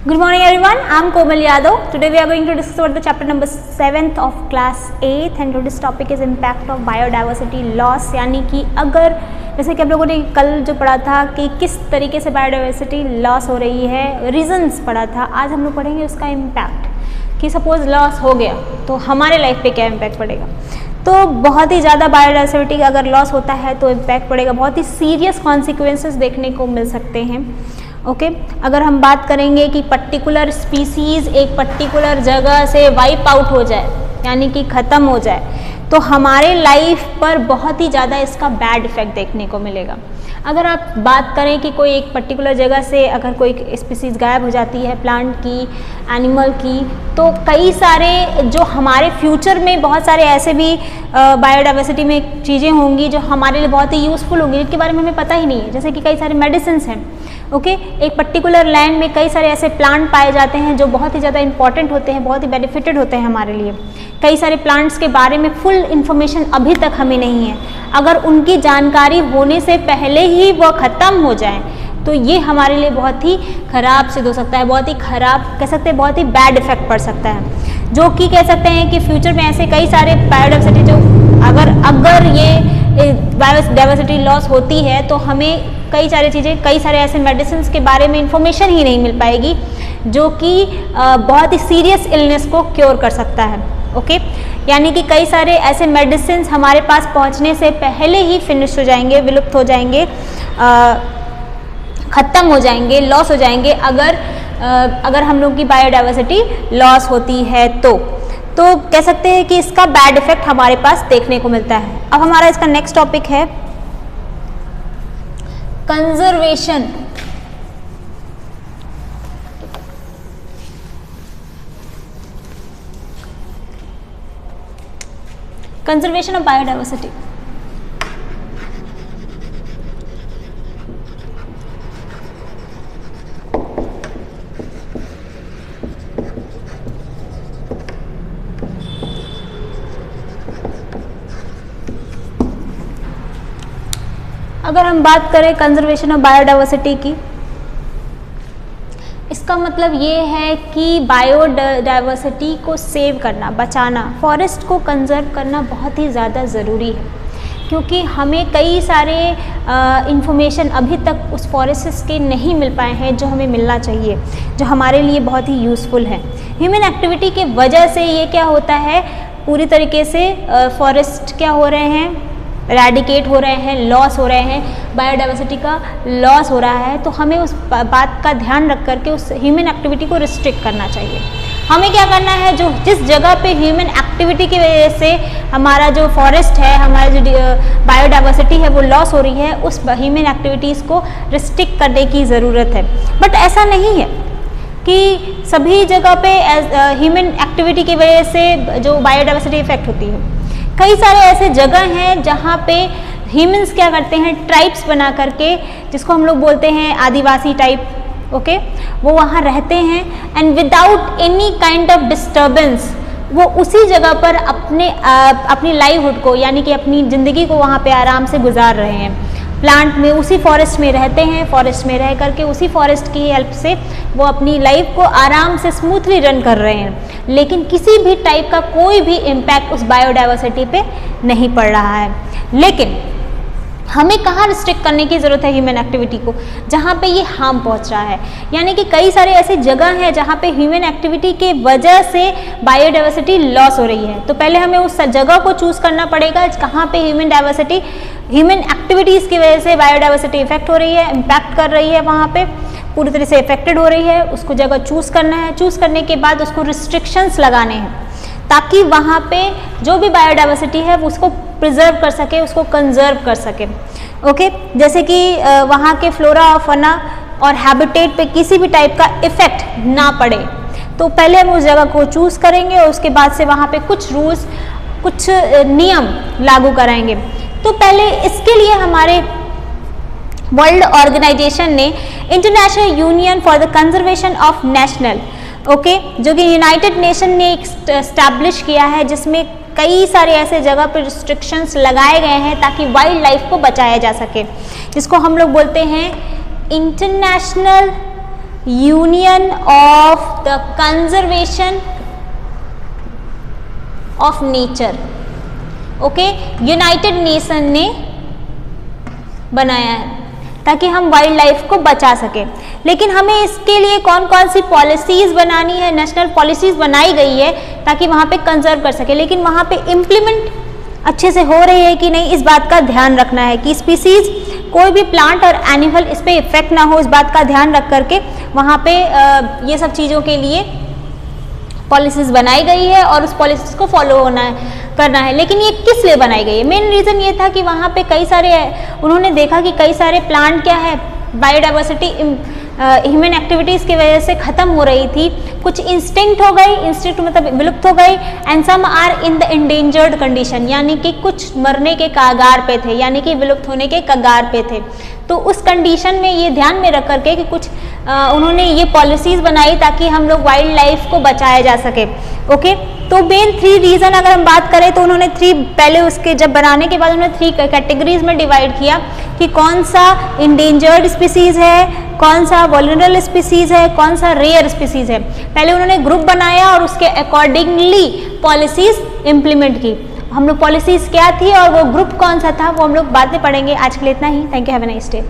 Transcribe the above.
Good morning everyone, I am Komal Yadav. Today we are going to discuss about the chapter number 7th of class 8 and today's topic is impact of biodiversity loss. यानी कि अगर जैसे कि आप लोगों ने कल जो पढ़ा था कि किस तरीके से बायोडाइवर्सिटी लॉस हो रही है, रीजंस पढ़ा था, आज हम लोग पढ़ेंगे उसका इम्पैक्ट कि सपोज लॉस हो गया तो हमारे लाइफ पे क्या इम्पैक्ट पड़ेगा। तो बहुत ही ज़्यादा बायोडाइवर्सिटी अगर लॉस होता है तो इम्पैक्ट पड़ेगा, बहुत ही सीरियस कॉन्सिक्वेंसेस देखने को मिल सकते हैं। ओके अगर हम बात करेंगे कि पर्टिकुलर स्पीसीज़ एक पर्टिकुलर जगह से वाइप आउट हो जाए यानी कि ख़त्म हो जाए तो हमारे लाइफ पर बहुत ही ज़्यादा इसका बैड इफ़ेक्ट देखने को मिलेगा। अगर आप बात करें कि कोई एक पर्टिकुलर जगह से अगर कोई स्पीसीज़ गायब हो जाती है, प्लांट की, एनिमल की, तो कई सारे जो हमारे फ्यूचर में बहुत सारे ऐसे भी बायोडाइवर्सिटी में चीज़ें होंगी जो हमारे लिए बहुत ही यूज़फुल होंगी जिनके बारे में हमें पता ही नहीं है। जैसे कि कई सारे मेडिसिन्स हैं। ओके एक पर्टिकुलर लैंड में कई सारे ऐसे प्लांट पाए जाते हैं जो बहुत ही ज़्यादा इंपॉर्टेंट होते हैं, बहुत ही बेनिफिटेड होते हैं हमारे लिए। कई सारे प्लांट्स के बारे में फुल इन्फॉर्मेशन अभी तक हमें नहीं है। अगर उनकी जानकारी होने से पहले ही वह ख़त्म हो जाए तो ये हमारे लिए बहुत ही ख़राब सिद्ध हो सकता है, बहुत ही ख़राब कह सकते हैं, बहुत ही बैड इफेक्ट पड़ सकता है। जो कि कह सकते हैं कि फ्यूचर में ऐसे कई सारे बायोडाइवर्सिटी जो अगर ये बायोडाइवर्सिटी लॉस होती है तो हमें कई सारी चीज़ें, कई सारे ऐसे मेडिसिन के बारे में इंफॉर्मेशन ही नहीं मिल पाएगी जो कि बहुत ही सीरियस इलनेस को क्योर कर सकता है। ओके यानी कि कई सारे ऐसे मेडिसिन हमारे पास पहुंचने से पहले ही फिनिश हो जाएंगे, विलुप्त हो जाएंगे, ख़त्म हो जाएंगे, लॉस हो जाएंगे अगर हम लोग की बायोडाइवर्सिटी लॉस होती है तो कह सकते हैं कि इसका बैड इफेक्ट हमारे पास देखने को मिलता है। अब हमारा इसका नेक्स्ट टॉपिक है कंजर्वेशन। Conservation of biodiversity. अगर हम बात करें कंजर्वेशन ऑफ बायोडाइवर्सिटी की, इसका मतलब ये है कि बायोडाइवर्सिटी को सेव करना, बचाना, फॉरेस्ट को कंजर्व करना बहुत ही ज़्यादा ज़रूरी है क्योंकि हमें कई सारे इंफॉर्मेशन अभी तक उस फॉरेस्ट के नहीं मिल पाए हैं जो हमें मिलना चाहिए, जो हमारे लिए बहुत ही यूज़फुल है। ह्यूमन एक्टिविटी के वजह से ये क्या होता है, पूरी तरीके से फॉरेस्ट क्या हो रहे हैं, रेडिकेट हो रहे हैं, लॉस हो रहे हैं, बायोडाइवर्सिटी का लॉस हो रहा है। तो हमें उस बात का ध्यान रख करके उस ह्यूमन एक्टिविटी को रिस्ट्रिक्ट करना चाहिए। हमें क्या करना है, जो जिस जगह पे ह्यूमन एक्टिविटी की वजह से हमारा जो फॉरेस्ट है, हमारा जो बायोडाइवर्सिटी है वो लॉस हो रही है, उस ह्यूमन एक्टिविटीज़ को रिस्ट्रिक्ट करने की ज़रूरत है। बट ऐसा नहीं है कि सभी जगह पे ह्यूमन एक्टिविटी की वजह से जो बायोडाइवर्सिटी इफेक्ट होती है। कई सारे ऐसे जगह हैं जहाँ पे ह्यूमंस क्या करते हैं, ट्राइब्स बना करके, जिसको हम लोग बोलते हैं आदिवासी टाइप, ओके, वो वहाँ रहते हैं and without any kind of disturbance वो उसी जगह पर अपनी लाइवहुड को यानी कि अपनी ज़िंदगी को वहाँ पे आराम से गुजार रहे हैं। प्लांट में उसी फॉरेस्ट में रहते हैं, फॉरेस्ट में रह करके उसी फॉरेस्ट की हेल्प से वो अपनी लाइफ को आराम से स्मूथली रन कर रहे हैं, लेकिन किसी भी टाइप का कोई भी इम्पैक्ट उस बायोडाइवर्सिटी पे नहीं पड़ रहा है। लेकिन हमें कहाँ रिस्ट्रिक्ट करने की ज़रूरत है ह्यूमन एक्टिविटी को, जहाँ पे ये हार्म पहुँच रहा है। यानी कि कई सारे ऐसे जगह हैं जहाँ पे ह्यूमन एक्टिविटी के वजह से बायोडाइवर्सिटी लॉस हो रही है। तो पहले हमें उस जगह को चूज़ करना पड़ेगा कहाँ पे ह्यूमन एक्टिविटीज़ की वजह से बायोडाइवर्सिटी इफेक्ट हो रही है, इम्पैक्ट कर रही है, वहाँ पे पूरी तरह से इफेक्टेड हो रही है। उसको जगह चूज़ करना है, चूज़ करने के बाद उसको रिस्ट्रिक्शंस लगाने हैं ताकि वहाँ पे जो भी बायोडाइवर्सिटी है वो उसको प्रिजर्व कर सके, उसको कंजर्व कर सके। ओके जैसे कि वहाँ के फ्लोरा और फना और हैबिटेट पे किसी भी टाइप का इफेक्ट ना पड़े, तो पहले हम उस जगह को चूज़ करेंगे और उसके बाद से वहाँ पे कुछ रूल्स, कुछ नियम लागू कराएंगे। तो पहले इसके लिए हमारे वर्ल्ड ऑर्गेनाइजेशन ने international union for the conservation of national, okay, जो कि यूनाइटेड नेशन ने एस्टैब्लिश किया है, जिसमें कई सारे ऐसे जगह पर रिस्ट्रिक्शंस लगाए गए हैं ताकि वाइल्ड लाइफ को बचाया जा सके, जिसको हम लोग बोलते हैं international union of the conservation of nature. Okay, United nation ने बनाया है ताकि हम वाइल्ड लाइफ को बचा सके। लेकिन हमें इसके लिए कौन कौन सी पॉलिसीज बनानी है, नेशनल पॉलिसीज बनाई गई है ताकि वहाँ पे कंजर्व कर सके, लेकिन वहाँ पे इम्प्लीमेंट अच्छे से हो रही है कि नहीं, इस बात का ध्यान रखना है कि स्पीसीज कोई भी प्लांट और एनिमल इस पर इफेक्ट ना हो, इस बात का ध्यान रख करके वहाँ पे ये सब चीज़ों के लिए पॉलिसीज बनाई गई है और उस पॉलिसीज को फॉलो करना है। लेकिन ये किस लिए बनाई गई है? मेन रीज़न ये था कि वहाँ पे कई सारे, उन्होंने देखा कि कई सारे प्लांट क्या है, बायोडाइवर्सिटी ह्यूमन एक्टिविटीज़ की वजह से ख़त्म हो रही थी, कुछ इंस्टिंक्ट हो गई, इंस्टिंक्ट मतलब विलुप्त हो गई, and some are in the endangered condition, यानी कि कुछ मरने के कगार पे थे, यानी कि विलुप्त होने के कगार पे थे। तो उस कंडीशन में ये ध्यान में रख करके कि कुछ उन्होंने ये पॉलिसीज़ बनाई ताकि हम लोग वाइल्ड लाइफ को बचाया जा सके। ओके, तो मेन 3 रीज़न अगर हम बात करें तो उन्होंने 3, पहले उसके जब बनाने के बाद उन्होंने 3 कैटेगरीज में डिवाइड किया कि कौन सा इंडेंजर्ड स्पीसीज़ है, कौन सा वल्नरेबल स्पीसीज़ है, कौन सा रेयर स्पीसीज़ है। पहले उन्होंने ग्रुप बनाया और उसके अकॉर्डिंगली पॉलिसीज़ इम्प्लीमेंट की। हम लोग पॉलिसीज़ क्या थी और वो ग्रुप कौन सा था वो हम लोग बाद में पढ़ेंगे। आज के लिए इतना ही। Thank you, have a nice day.